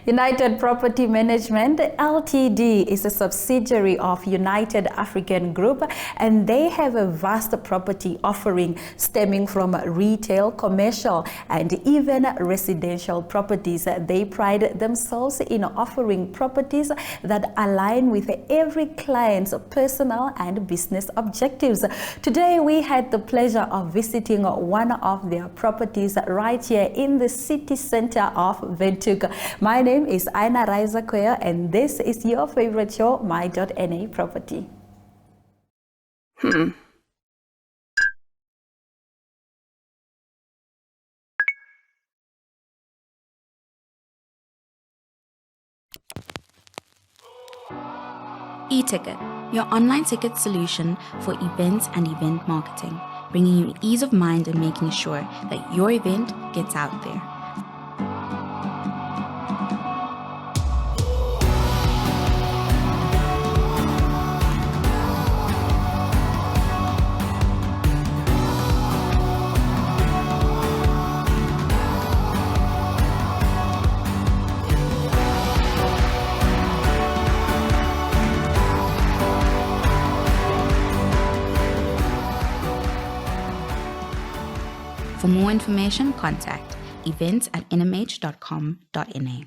United Property Management Ltd is a subsidiary of United African Group, and they have a vast property offering stemming from retail, commercial, and even residential properties. They pride themselves in offering properties that align with every client's personal and business objectives. Today, we had the pleasure of visiting one of their properties right here in the city center of Windhoek. My name is My.na, and this is your favorite show, My.na Property. E-Ticket, your online ticket solution for events and event marketing, bringing you ease of mind and making sure that your event gets out there. For more information, contact events@nhcom.na.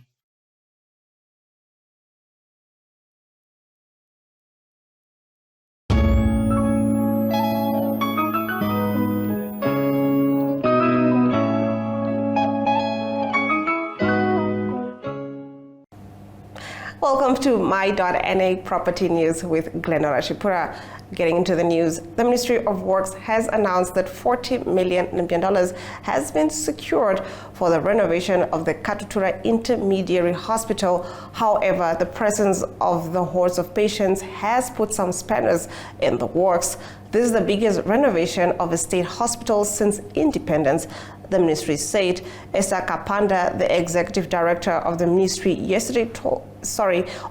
Welcome to My.na Property News with Glenora Shipura. Getting into the news, the Ministry of Works has announced that $40 million has been secured for the renovation of the Katutura Intermediary Hospital. However, the presence of the hordes of patients has put some spanners in the works. This is the biggest renovation of a state hospital since independence, the ministry said. Esther Kapanda, the executive director of the ministry,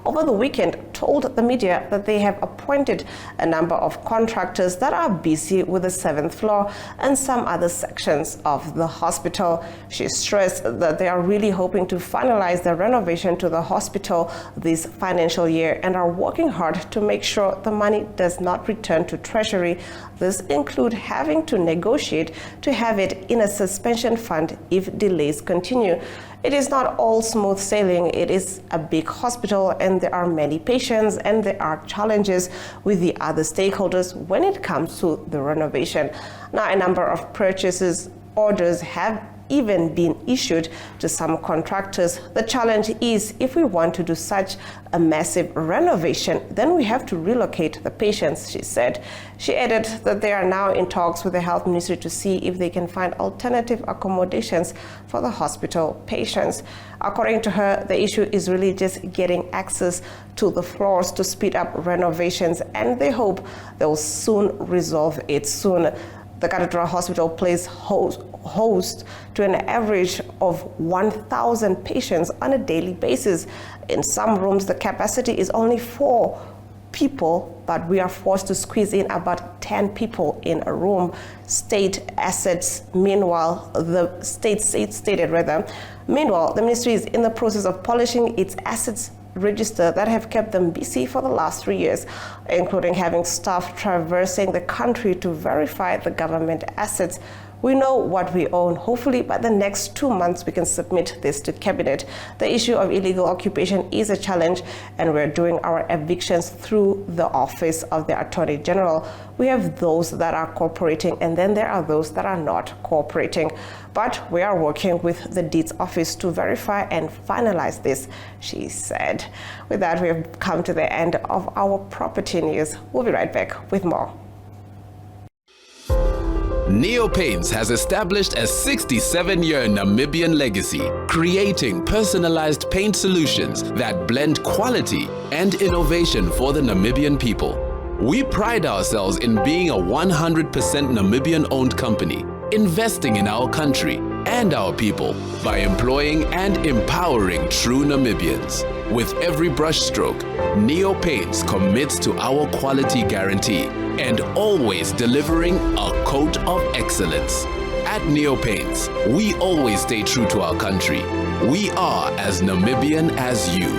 over the weekend told the media that they have appointed a number of contractors that are busy with the 7th floor and some other sections of the hospital. She stressed that they are really hoping to finalize the renovation to the hospital this financial year and are working hard to make sure the money does not return to Treasury. This includes having to negotiate to have it in a suspension fund if delays continue. It is not all smooth sailing. It is a big hospital and there are many patients and there are challenges with the other stakeholders when it comes to the renovation. Now, a number of purchases orders have even been issued to some contractors. The challenge is, if we want to do such a massive renovation, then we have to relocate the patients, she said. She added that they are now in talks with the health ministry to see if they can find alternative accommodations for the hospital patients. According to her, the issue is really just getting access to the floors to speed up renovations, and they hope they'll soon resolve it soon. The Katutura Hospital plays host to an average of 1,000 patients on a daily basis. In some rooms, the capacity is only 4 people, but we are forced to squeeze in about 10 people in a room. Meanwhile, the ministry is in the process of polishing its assets register that have kept them busy for the last 3 years, including having staff traversing the country to verify the government assets. We know what we own. Hopefully, by the next 2 months, we can submit this to Cabinet. The issue of illegal occupation is a challenge, and we're doing our evictions through the Office of the Attorney General. We have those that are cooperating, and then there are those that are not cooperating. But we are working with the Deeds Office to verify and finalize this, she said. With that, we have come to the end of our property news. We'll be right back with more. Neo Paints has established a 67-year Namibian legacy, creating personalized paint solutions that blend quality and innovation for the Namibian people. We pride ourselves in being a 100% Namibian-owned company, investing in our country and our people by employing and empowering true Namibians. With every brushstroke, Neo Paints commits to our quality guarantee and always delivering a coat of excellence. At Neo Paints, we always stay true to our country We are as Namibian as you.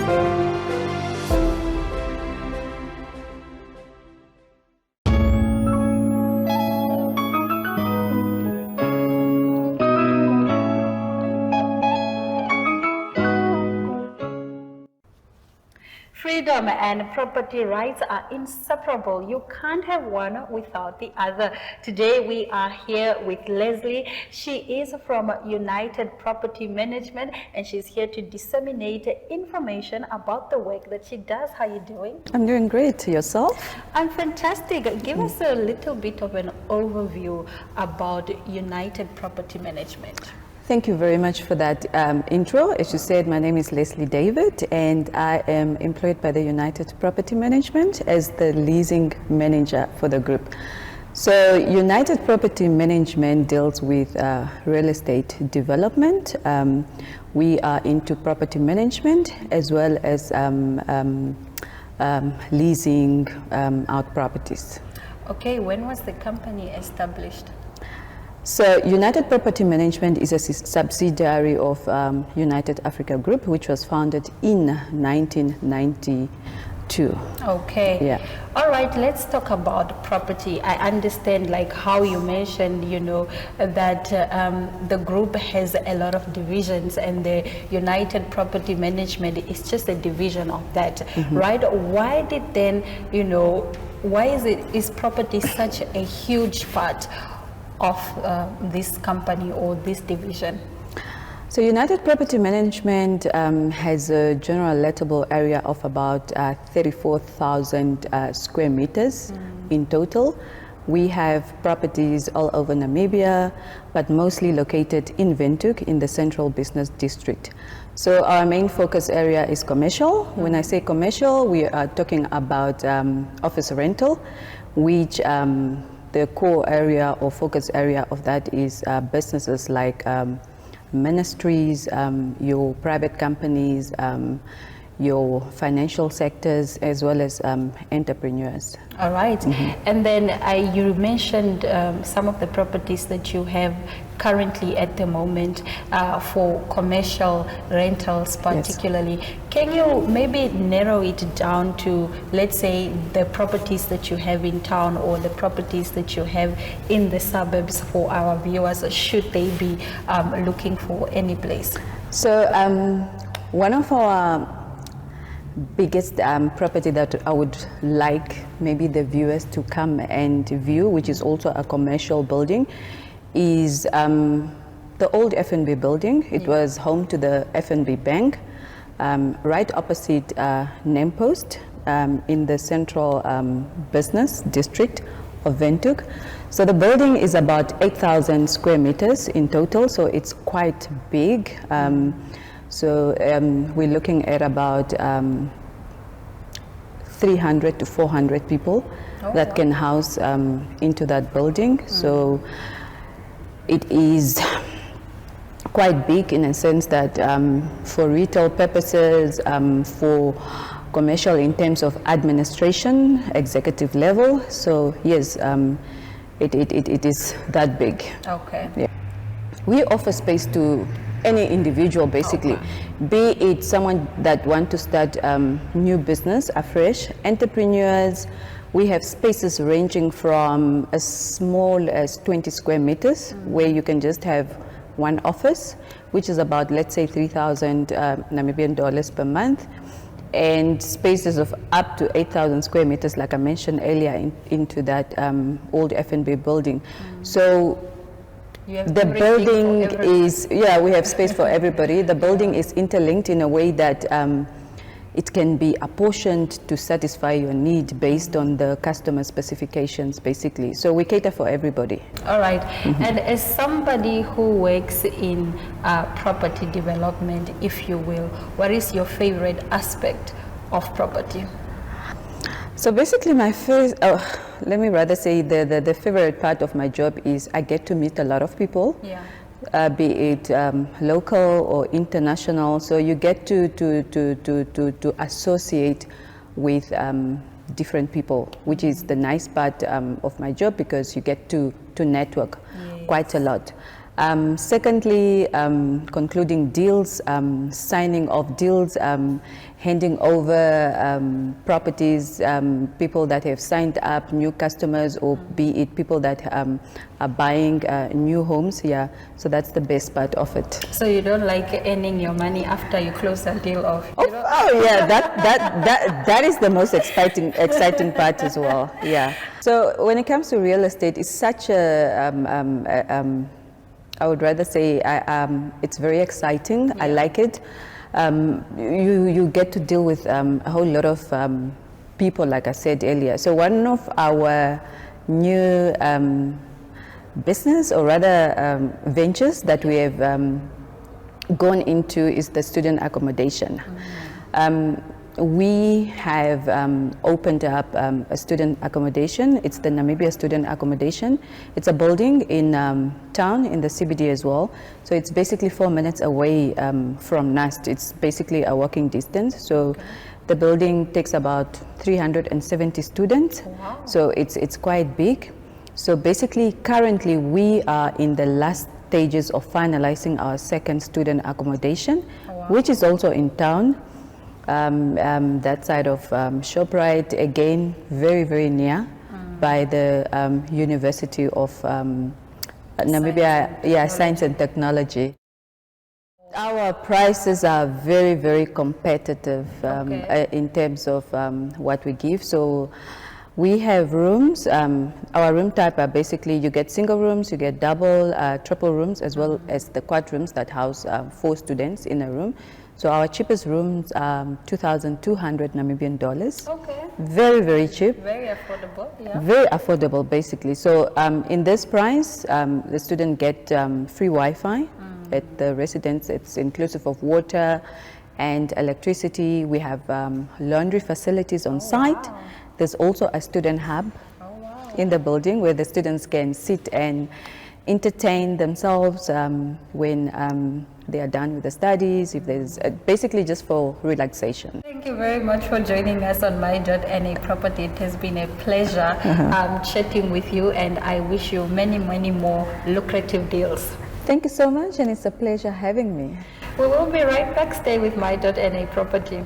Freedom and property rights are inseparable. You can't have one without the other. Today we are here with Leslie. She is from United Property Management and she's here to disseminate information about the work that she does. How are you doing? I'm doing great. Yourself? I'm fantastic. Give us a little bit of an overview about United Property Management. Thank you very much for that intro. As you said, my name is Leslie David and I am employed by the United Property Management as the leasing manager for the group. So United Property Management deals with real estate development. We are into property management as well as leasing out properties. Okay, when was the company established? So United Property Management is a subsidiary of United Africa Group, which was founded in 1992. Okay. Yeah. All right, let's talk about property. I understand like how you mentioned, you know, that the group has a lot of divisions and the United Property Management is just a division of that, right? Why did then, you know, why is property such a huge part of this company or this division? So United Property Management has a general lettable area of about 34,000 square meters in total. We have properties all over Namibia, but mostly located in Windhoek in the Central Business District. So our main focus area is commercial. When I say commercial, we are talking about office rental, which the core area or focus area of that is businesses like ministries, your private companies, your financial sectors, as well as entrepreneurs. All right. And then you mentioned some of the properties that you have currently at the moment for commercial rentals particularly. Yes. Can you maybe narrow it down to, let's say, the properties that you have in town or the properties that you have in the suburbs for our viewers, should they be looking for any place? So one of our biggest property that I would like maybe the viewers to come and view, which is also a commercial building, is the old F&B building. It was home to the F&B Bank, right opposite Nempost in the Central Business District of Windhoek. So the building is about 8,000 square meters in total, so it's quite big. So we're looking at about 300 to 400 people that can house into that building. So it is quite big in a sense that for retail purposes, for commercial in terms of administration, executive level. So yes, it is that big. Okay. Yeah. We offer space to any individual basically, be it someone that want to start new business afresh, entrepreneurs. We have spaces ranging from as small as 20 square meters where you can just have one office, which is about, let's say, 3,000 Namibian dollars per month, and spaces of up to 8,000 square meters, like I mentioned earlier, into that old F&B building. So the building is, we have space for everybody. The building is interlinked in a way that it can be apportioned to satisfy your need based on the customer specifications, basically. So we cater for everybody. All right. And as somebody who works in property development, if you will, what is your favorite aspect of property? So basically my first, let me rather say the favorite part of my job is I get to meet a lot of people, be it local or international. So you get to associate with different people, which is the nice part of my job, because you get to network quite a lot. Secondly, concluding deals, signing of deals, handing over properties, people that have signed up, new customers, or be it people that are buying new homes. Yeah, so that's the best part of it. So you don't like earning your money after you close a deal off? Oh yeah, that is the most exciting part as well. Yeah. So when it comes to real estate, it's such I would rather say it's very exciting. Yeah. I like it. You get to deal with a whole lot of people, like I said earlier. So one of our new business, or rather ventures that we have gone into, is the student accommodation. We have opened up a student accommodation. It's the Namibia Student Accommodation. It's a building in town, in the CBD as well. So it's basically 4 minutes away from NAST. It's basically a walking distance. So the building takes about 370 students. Wow. So it's quite big. So basically, currently, we are in the last stages of finalizing our second student accommodation, which is also in town. That side of ShopRite, again, very, very near by the University of Namibia, Science and Technology. Our prices are very, very competitive in terms of what we give. So we have rooms. Our room type are basically, you get single rooms, you get double, triple rooms, as well as the quad rooms that house 4 students in a room. So our cheapest rooms are 2,200 Namibian dollars. Okay. Very, very cheap. Very affordable, yeah. Very affordable, basically. So in this price, the student get free Wi-Fi at the residence. It's inclusive of water and electricity. We have laundry facilities on site. Wow. There's also a student hub in the building where the students can sit and entertain themselves when they are done with the studies, if there's basically just for relaxation. Thank you very much for joining us on My.na Property. It has been a pleasure chatting with you, and I wish you many, many more lucrative deals. Thank you so much, and it's a pleasure having me. We will be right back. Stay with My.na Property.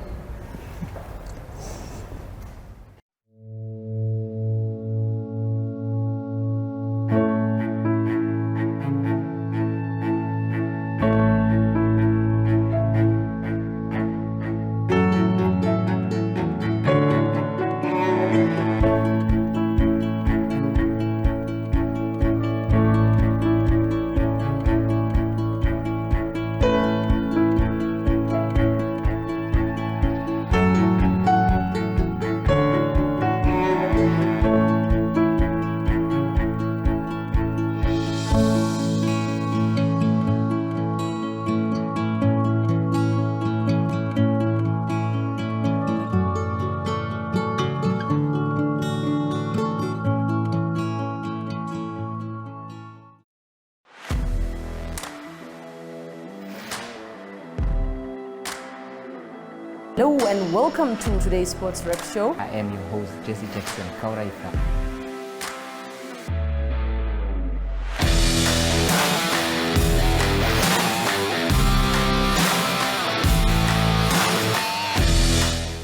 Hello and welcome to today's Sports Rep Show. I am your host, Jesse Jackson Kauraifa.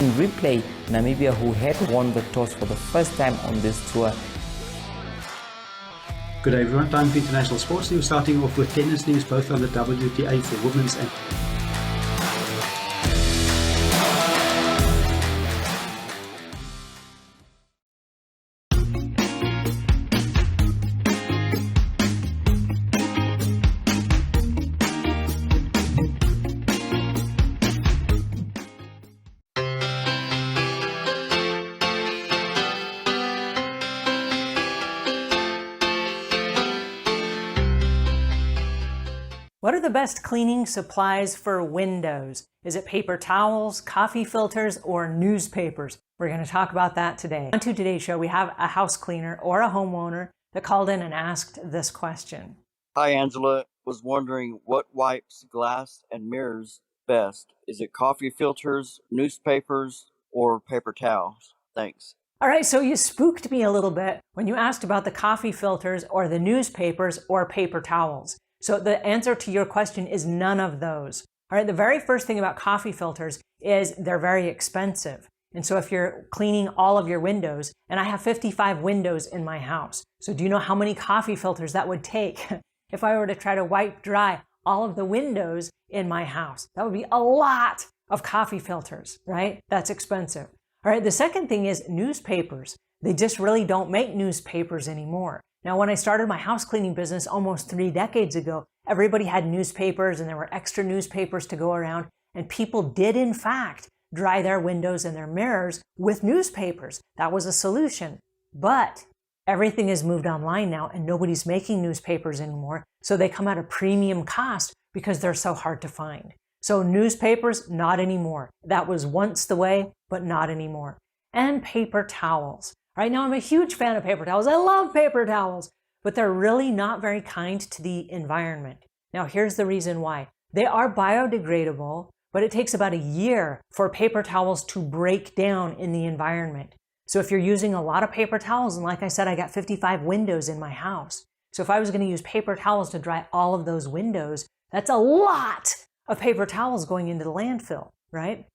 In replay, Namibia, who had won the toss for the first time on this tour. Good day everyone, time for international sports news, starting off with tennis news, both on the WTA for women's and What are the best cleaning supplies for windows? Is it paper towels, coffee filters, or newspapers? We're going to talk about that today. On to today's show, we have a house cleaner or a homeowner that called in and asked this question. Hi, Angela. Was wondering what wipes glass and mirrors best. Is it coffee filters, newspapers, or paper towels? Thanks. All right, so you spooked me a little bit when you asked about the coffee filters or the newspapers or paper towels. So the answer to your question is none of those. All right, the very first thing about coffee filters is they're very expensive. And so if you're cleaning all of your windows, and I have 55 windows in my house, so do you know how many coffee filters that would take if I were to try to wipe dry all of the windows in my house? That would be a lot of coffee filters, right? That's expensive. All right, the second thing is newspapers. They just really don't make newspapers anymore. Now, when I started my house cleaning business almost 3 decades ago, everybody had newspapers and there were extra newspapers to go around, and people did in fact dry their windows and their mirrors with newspapers. That was a solution. But everything has moved online now and nobody's making newspapers anymore, so they come at a premium cost because they're so hard to find. So newspapers, not anymore. That was once the way, but not anymore. And paper towels. Right now, I'm a huge fan of paper towels. I love paper towels, but they're really not very kind to the environment. Now, here's the reason why. They are biodegradable, but it takes about a year for paper towels to break down in the environment. So if you're using a lot of paper towels, and like I said, I got 55 windows in my house. So if I was going to use paper towels to dry all of those windows, that's a lot of paper towels going into the landfill, right?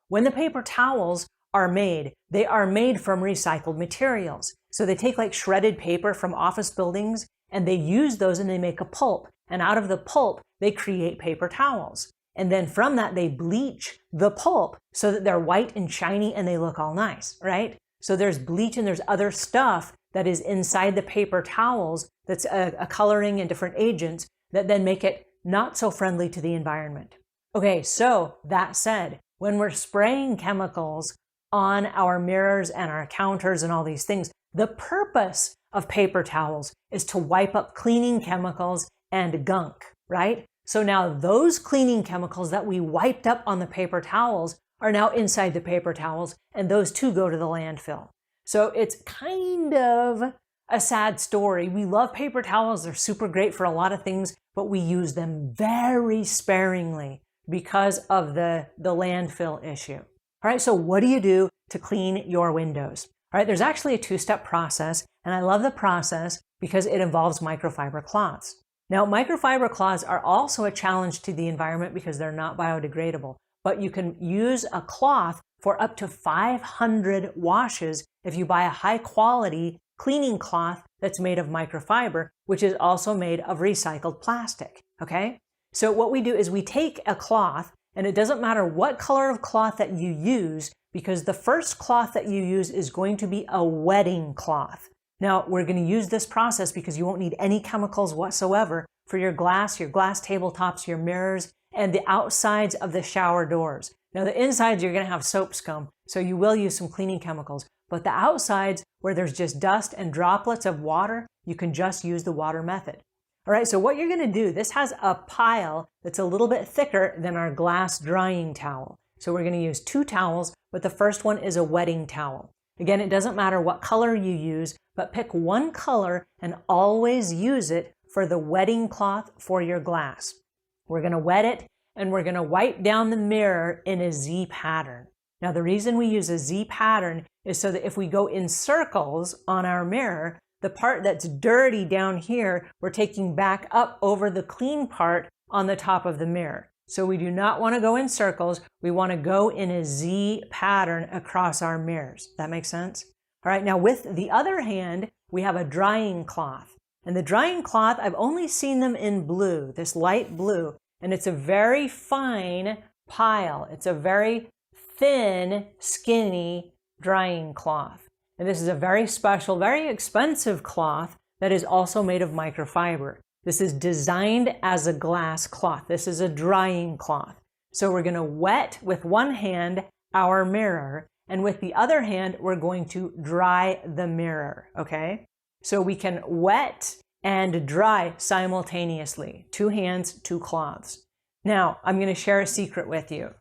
When the paper towels are made, they are made from recycled materials. So they take like shredded paper from office buildings and they use those and they make a pulp. And out of the pulp, they create paper towels. And then from that, they bleach the pulp so that they're white and shiny and they look all nice, right? So there's bleach and there's other stuff that is inside the paper towels that's a coloring and different agents that then make it not so friendly to the environment. Okay, so that said, when we're spraying chemicals on our mirrors and our counters and all these things, the purpose of paper towels is to wipe up cleaning chemicals and gunk, right? So now those cleaning chemicals that we wiped up on the paper towels are now inside the paper towels, and those too go to the landfill. So it's kind of a sad story. We love paper towels. They're super great for a lot of things, but we use them very sparingly because of the landfill issue. All right, so what do you do to clean your windows? All right, there's actually a 2-step process, and I love the process because it involves microfiber cloths. Now, microfiber cloths are also a challenge to the environment because they're not biodegradable, but you can use a cloth for up to 500 washes if you buy a high-quality cleaning cloth that's made of microfiber, which is also made of recycled plastic, okay? So what we do is we take a cloth, and it doesn't matter what color of cloth that you use, because the first cloth that you use is going to be a wetting cloth. Now, we're going to use this process because you won't need any chemicals whatsoever for your glass tabletops, your mirrors, and the outsides of the shower doors. Now, the insides, you're going to have soap scum, so you will use some cleaning chemicals. But the outsides, where there's just dust and droplets of water, you can just use the water method. All right, so what you're going to do, this has a pile that's a little bit thicker than our glass drying towel. So we're going to use 2 towels, but the first one is a wetting towel. Again, it doesn't matter what color you use, but pick one color and always use it for the wetting cloth for your glass. We're going to wet it and we're going to wipe down the mirror in a Z pattern. Now, the reason we use a Z pattern is so that if we go in circles on our mirror, the part that's dirty down here, we're taking back up over the clean part on the top of the mirror. So we do not want to go in circles. We want to go in a Z pattern across our mirrors. That makes sense? All right, now with the other hand, we have a drying cloth. And the drying cloth, I've only seen them in blue, this light blue, and it's a very fine pile. It's a very thin, skinny drying cloth. And this is a very special, very expensive cloth that is also made of microfiber. This is designed as a glass cloth. This is a drying cloth. So we're going to wet with one hand our mirror, and with the other hand, we're going to dry the mirror, okay? So we can wet and dry simultaneously. 2 hands, 2 cloths. Now, I'm going to share a secret with you.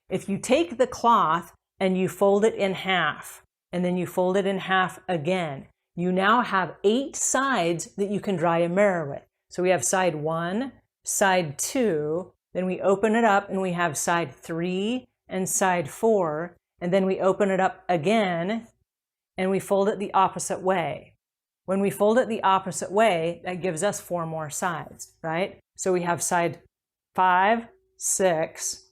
If you take the cloth and you fold it in half, and then you fold it in half again, you now have 8 sides that you can dry a mirror with. So we have side 1, side 2, then we open it up and we have side 3 and side 4, and then we open it up again and we fold it the opposite way. When we fold it the opposite way, that gives us 4 more sides, right? So we have side 5, 6,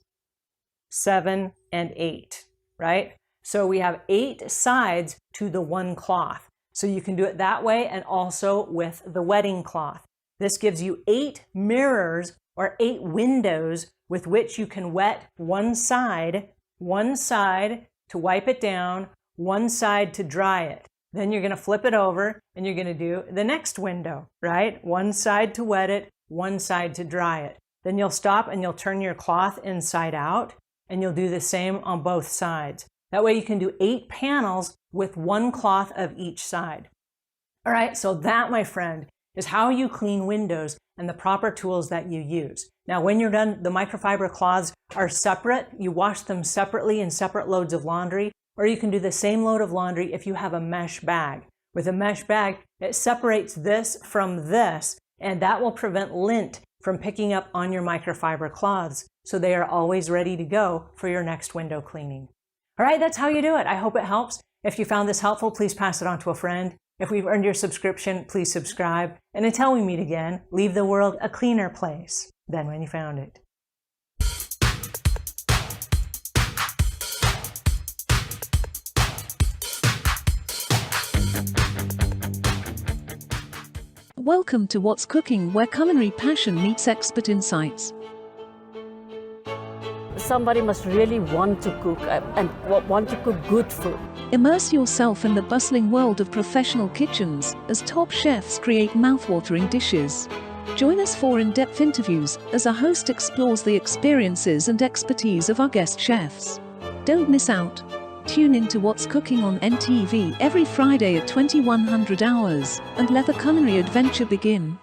7, and 8, right? So we have 8 sides to the one cloth. So you can do it that way and also with the wedding cloth. This gives you 8 mirrors or 8 windows with which you can wet one side to wipe it down, one side to dry it. Then you're going to flip it over and you're going to do the next window, right? One side to wet it, one side to dry it. Then you'll stop and you'll turn your cloth inside out and you'll do the same on both sides. That way you can do 8 panels with one cloth of each side. All right, so that, my friend, is how you clean windows and the proper tools that you use. Now, when you're done, the microfiber cloths are separate. You wash them separately in separate loads of laundry, or you can do the same load of laundry if you have a mesh bag. With a mesh bag, it separates this from this, and that will prevent lint from picking up on your microfiber cloths, so they are always ready to go for your next window cleaning. All right, that's how you do it. I hope it helps. If you found this helpful, please pass it on to a friend. If we've earned your subscription, please subscribe. And until we meet again, leave the world a cleaner place than when you found it. Welcome to What's Cooking, where culinary passion meets expert insights. Somebody must really want to cook and want to cook good food. Immerse yourself in the bustling world of professional kitchens as top chefs create mouthwatering dishes. Join us for in-depth interviews as our host explores the experiences and expertise of our guest chefs. Don't miss out. Tune in to What's Cooking on NTV every Friday at 2100 hours and let the culinary adventure begin.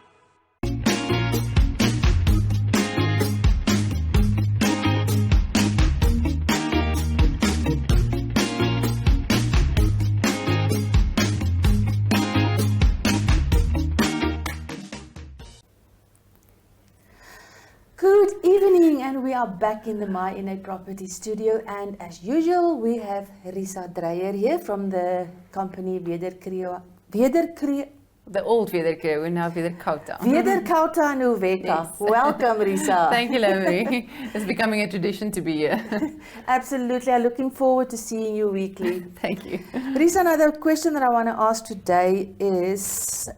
Good evening, and we are back in the My.na property studio, and as usual we have Risa Dreyer here from the company Wederkreë. The old Wederkreë, we're now Wederkouta. Wederkouta en Uweka. Yes. Welcome, Risa. Thank you, Laurie. It's becoming a tradition to be here. Absolutely, I'm looking forward to seeing you weekly. Thank you. Risa, another question that I want to ask today is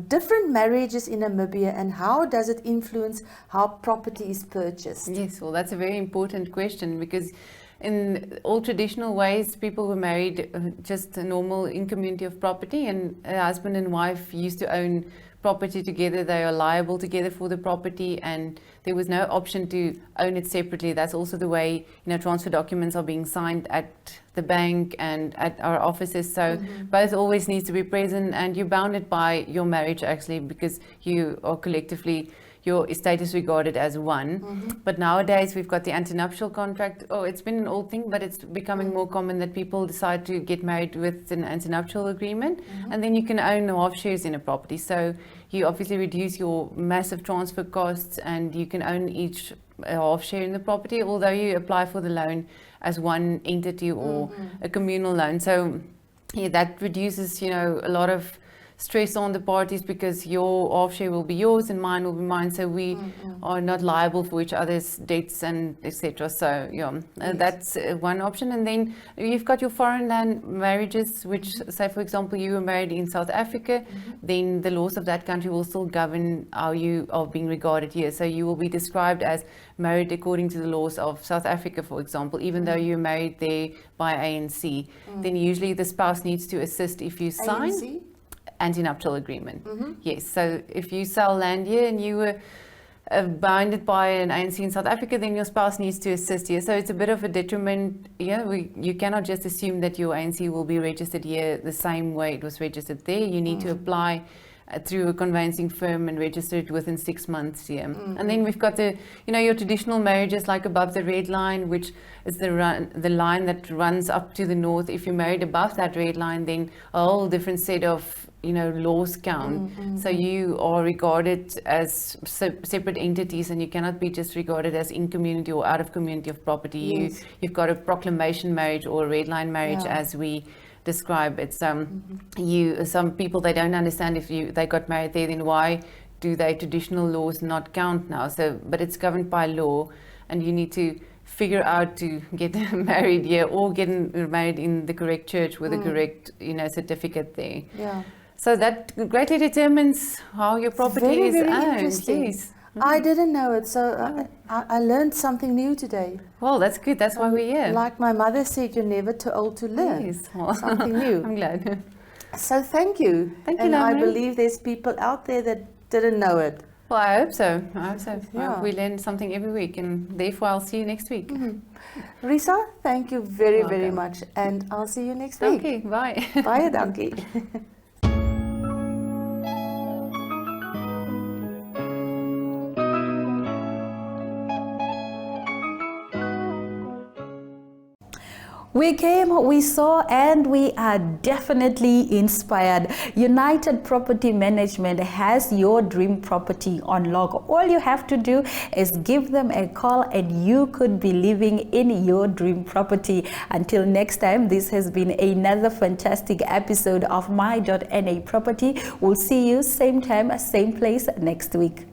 different marriages in Namibia, and how does it influence how property is purchased? Yes, well, that's a very important question, because in all traditional ways, people were married just a normal in community of property, and a husband and wife used to own property together. They are liable together for the property, and there was no option to own it separately. That's also the way, transfer documents are being signed at the bank and at our offices. So both always needs to be present, and you're bounded by your marriage actually, because you are collectively, your estate is regarded as one. But nowadays we've got the antenuptial contract. Oh, it's been an old thing, but it's becoming more common that people decide to get married with an antenuptial agreement, and then you can own half shares in a property. So you obviously reduce your massive transfer costs, and you can own each half share in the property, although you apply for the loan as one entity or a communal loan. So yeah, that reduces, a lot of stress on the parties, because your half share will be yours and mine will be mine, so we are not liable for each other's debts and etc. So yeah, that's one option. And then you've got your foreign land marriages, which say for example you were married in South Africa, then the laws of that country will still govern how you are being regarded here. So you will be described as married according to the laws of South Africa, for example, even though you're married there by ANC. Then usually the spouse needs to assist if you sign ANC? Antenuptial agreement. Yes, so if you sell land here and you were bounded by an ANC in South Africa, then your spouse needs to assist here. So it's a bit of a detriment. You cannot just assume that your ANC will be registered here the same way it was registered there. You need to apply through a conveyancing firm and register it within 6 months here. And then we've got the, your traditional marriages like above the red line, which is the line that runs up to the north. If you're married above that red line, then a whole different set of laws count. So you are regarded as separate entities, and you cannot be just regarded as in community or out of community of property. You've got a proclamation marriage or a red line marriage, as we describe. It's some people, they don't understand if they got married there, then why do they traditional laws not count now? So, but it's governed by law, and you need to figure out to get married here or get married in the correct church with the correct, certificate there. Yeah. So that greatly determines how your property is owned. Yes. I didn't know it, so I learned something new today. Well, that's good. That's why we're here. Like my mother said, you're never too old to learn. Yes. Well, something new. I'm glad. So thank you. Thank you, and I Lauren. believe there's people out there that didn't know it. Well, I hope so. I hope so. Yeah. We learn something every week, and therefore I'll see you next week. Risa, thank you very, very much, and I'll see you next week. Okay, bye. Bye, dankie. We came, we saw, and we are definitely inspired. United Property Management has your dream property on lock. All you have to do is give them a call and you could be living in your dream property. Until next time, this has been another fantastic episode of My.na Property. We'll see you same time, same place next week.